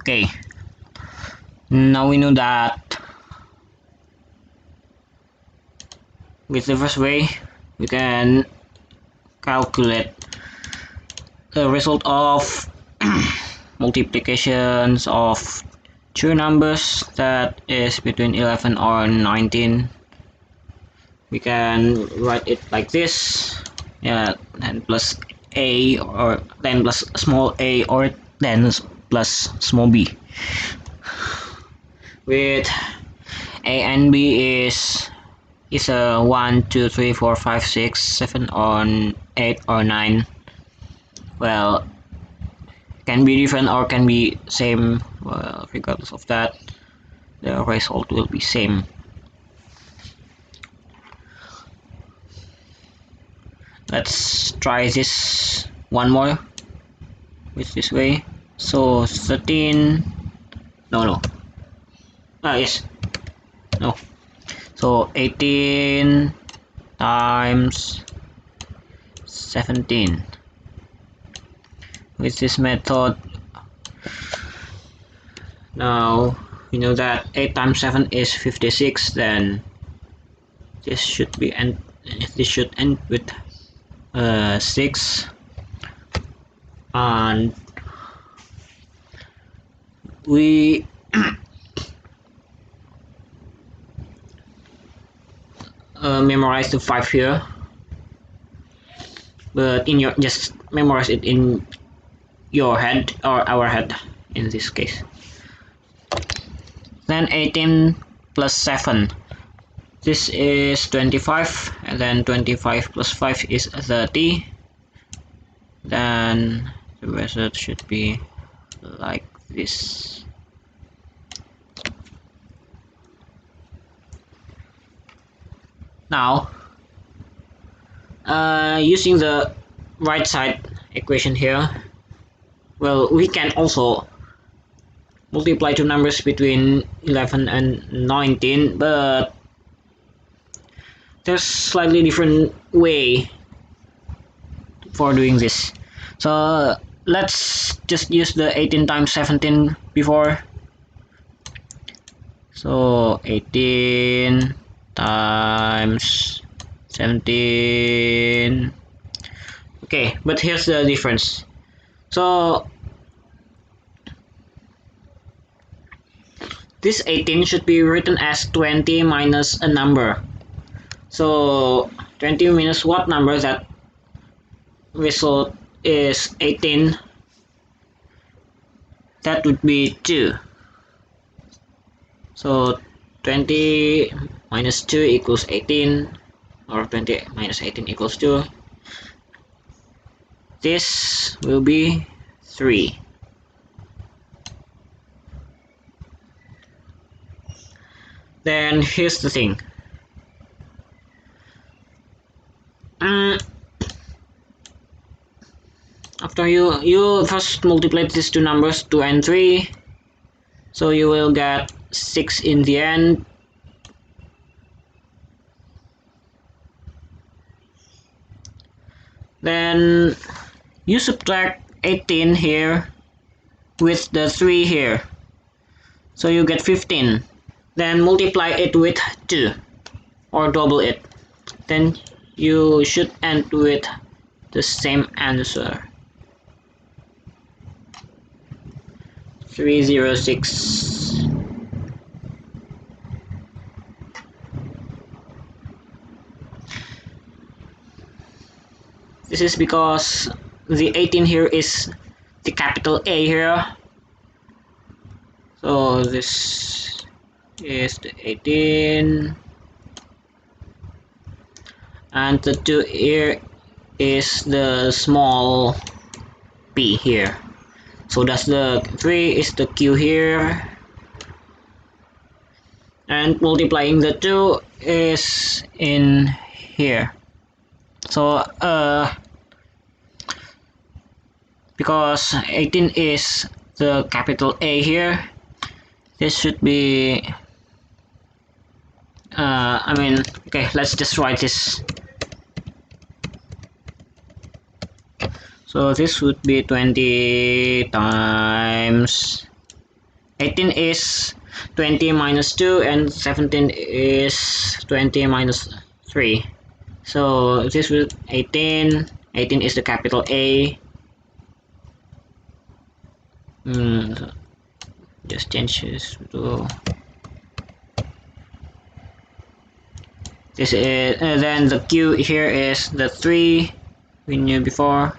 Okay, now we know that with the first way we can calculate the result of multiplications of two numbers that is between 11 or 19. We can write it like this, 10 plus a, or 10 plus small a, or 10 plus small b, with a and b is a 1, 2, 3, 4, 5, 6, 7, or 8 or 9. Well, can be different or can be same. Well, regardless of that, the result will be same. Let's try this one more with this way. So 13, no, yes, no. So 18 times 17. With this method, now we know that 8 times 7 is 56. Then this should end with 6, and we memorize the 5 here, but just memorize it in your head, or our head in this case. Then 18 plus 7, this is 25, and then 25 plus 5 is 30. Then the result should be like this. Now, using the right side equation here, well, we can also multiply two numbers between 11 and 19, but there's slightly different way for doing this. So let's just use the 18 times 17 before. So 18 times 17. Okay, but here's the difference. So this 18 should be written as 20 minus a number. So 20 minus what number? That result is 18. That would be 2. So 20 minus 2 equals 18, or 20 minus 18 equals 2. This will be 3. Then here's the thing. After you first multiply these two numbers, 2 and 3, so you will get 6 in the end. Then you subtract 18 here with the 3 here, so you get 15. Then multiply it with 2, or double it. Then you should end with the same answer, 306. This is because the 18 here is the capital A here. So this is the 18, and the 2 here is the small p here. So that's the 3 is the q here, and multiplying the 2 is in here. So because 18 is the capital A here, this should be okay, let's just write this. So this would be 20 times 18 is 20 minus 2 and 17 is 20 minus 3. So this will 18 is the capital A. So just change this to this is, then the Q here is the 3 we knew before.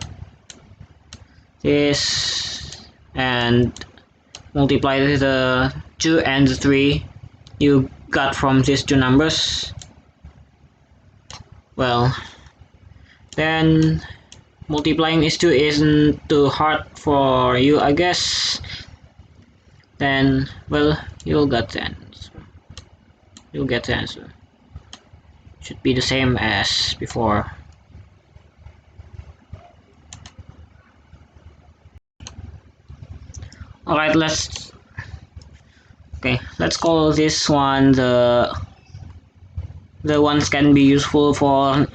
This and multiply the 2 and the 3 you got from these two numbers. Well, then multiplying these two isn't too hard for you, I guess. Then, well, you'll get the answer. You'll get the answer. Should be the same as before. Alright, let's call this one the ones can be useful for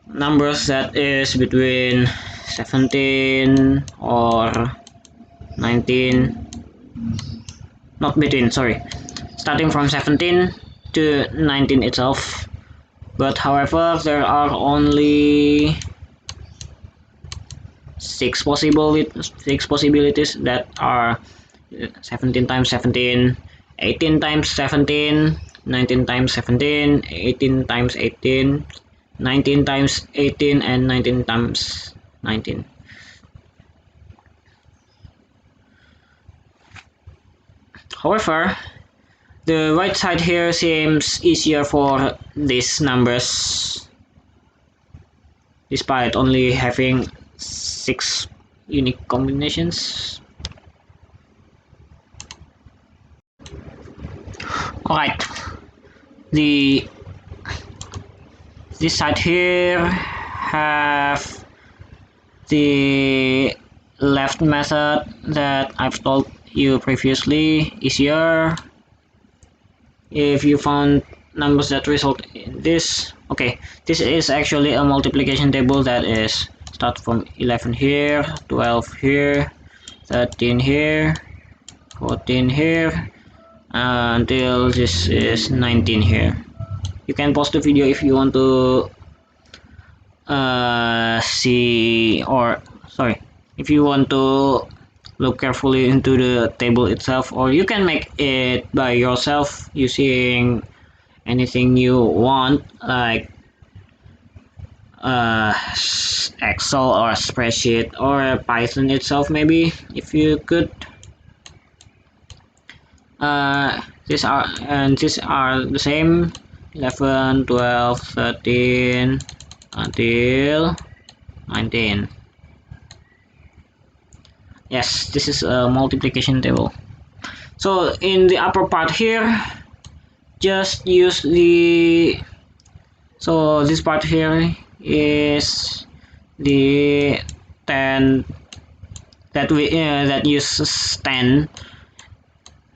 numbers that is between 17 or 19, not between, sorry, starting from 17 to 19 itself. But however, there are only six possibilities that are 17 times 17, 18 times 17, 19 times 17, 18 times 18, 19 times 18, and 19 times 19. However, the right side here seems easier for these numbers, despite only having 6 unique combinations. Alright, this side here have the left method that I've told you previously, easier. If you found numbers that result in this, okay, this is actually a multiplication table that is start from 11 here, 12 here, 13 here, 14 here, until this is 19 here. You can pause the video if you want to see, or sorry, if you want to look carefully into the table itself, or you can make it by yourself using anything you want, like Excel or spreadsheet or Python itself, maybe, if you could. These are the same, 11, 12, 13 until 19. Yes, this is a multiplication table. So in the upper part here, just use the, so this part here is the 10 that we that uses 10.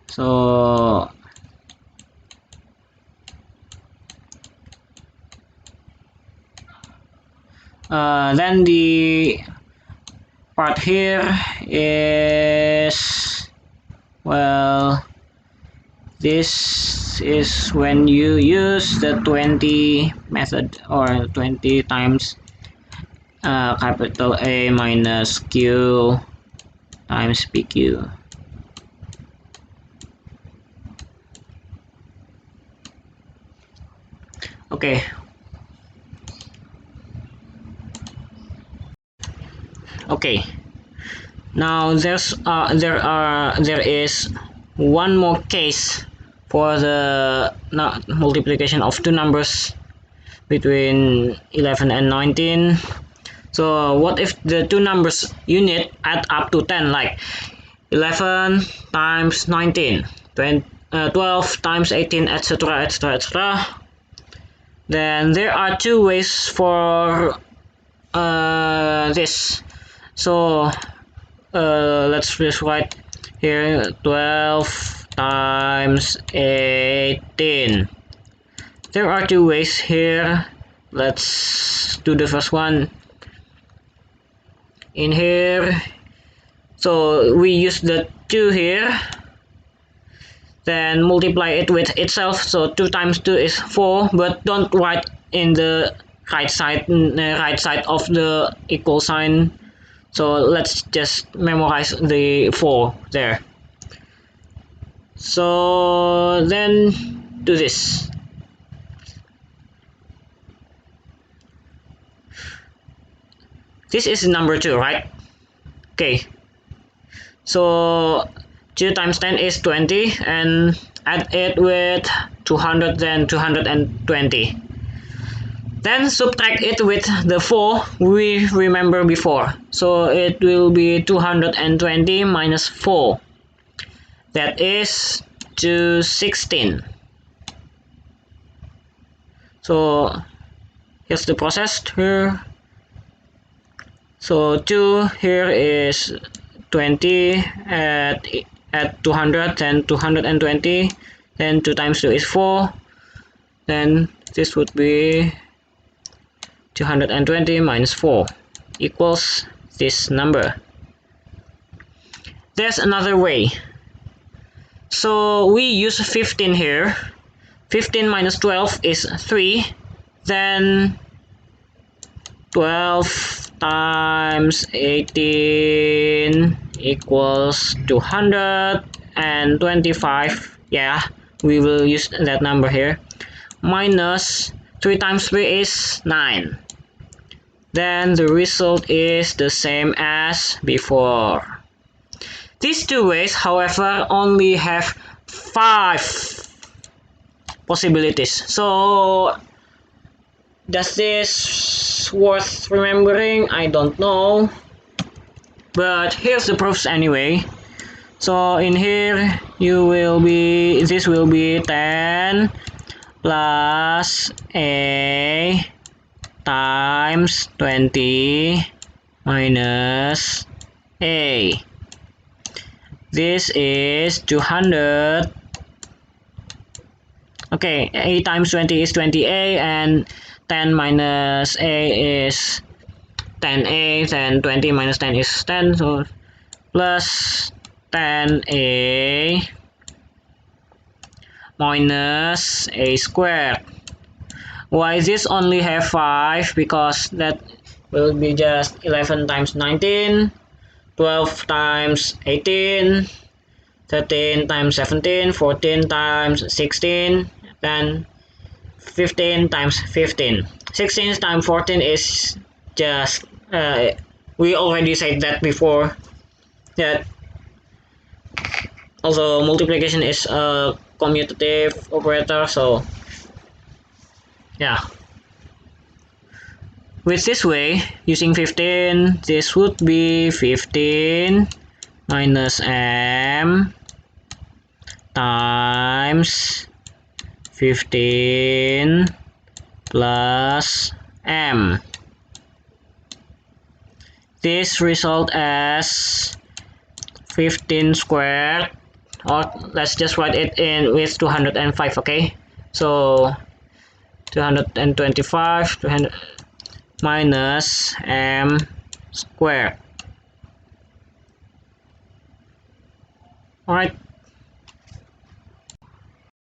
So then the part here is, well, this is when you use the 20 method, or 20 times capital A minus Q times PQ. Okay. Okay. Now there is one more case for the multiplication of two numbers between 11 and 19. So what if the two numbers unit add up to 10, like 11 times 19, 12 times 18, etc, etc, etc. Then there are two ways for this. So let's just write here 12 times 18. There are two ways here. Let's do the first one. In here, So we use the 2 here, then multiply it with itself. So 2 times 2 is 4, but don't write in the right side of the equal sign. So let's just memorize the 4 there. So then do this. This is number 2, right? Okay. So 2 times 10 is 20, and add it with 200, then 220. Then subtract it with the 4 we remember before. So it will be 220 minus 4. That is 216. So here's the process here. So 2 here is 20 at 200, then 220, then 2 times 2 is 4, then this would be 220 minus 4 equals this number. There's another way. So we use 15 here. 15 minus 12 is 3, then 12 times 18 equals 225. Yeah, we will use that number here. Minus 3 times 3 is 9. Then the result is the same as before. These two ways, however, only have 5 possibilities. So does this worth remembering? I don't know, but here's the proofs anyway. So in here this will be 10 plus a times 20 minus a. This is 200. Okay, a times 20 is 20a, and 10 minus a is 10a, then 20 minus 10 is 10, so plus 10a minus a squared. Why this only have 5? Because that will be just 11 times 19, 12 times 18, 13 times 17, 14 times 16, then 15 times 15. 16 times 14 is just, we already said that before, that also multiplication is a commutative operator, so yeah. With this way, using 15, this would be 15 minus m times 15 plus m. This result as 15 squared, or let's just write it in with 205, okay? So 225 200 minus m squared. Alright,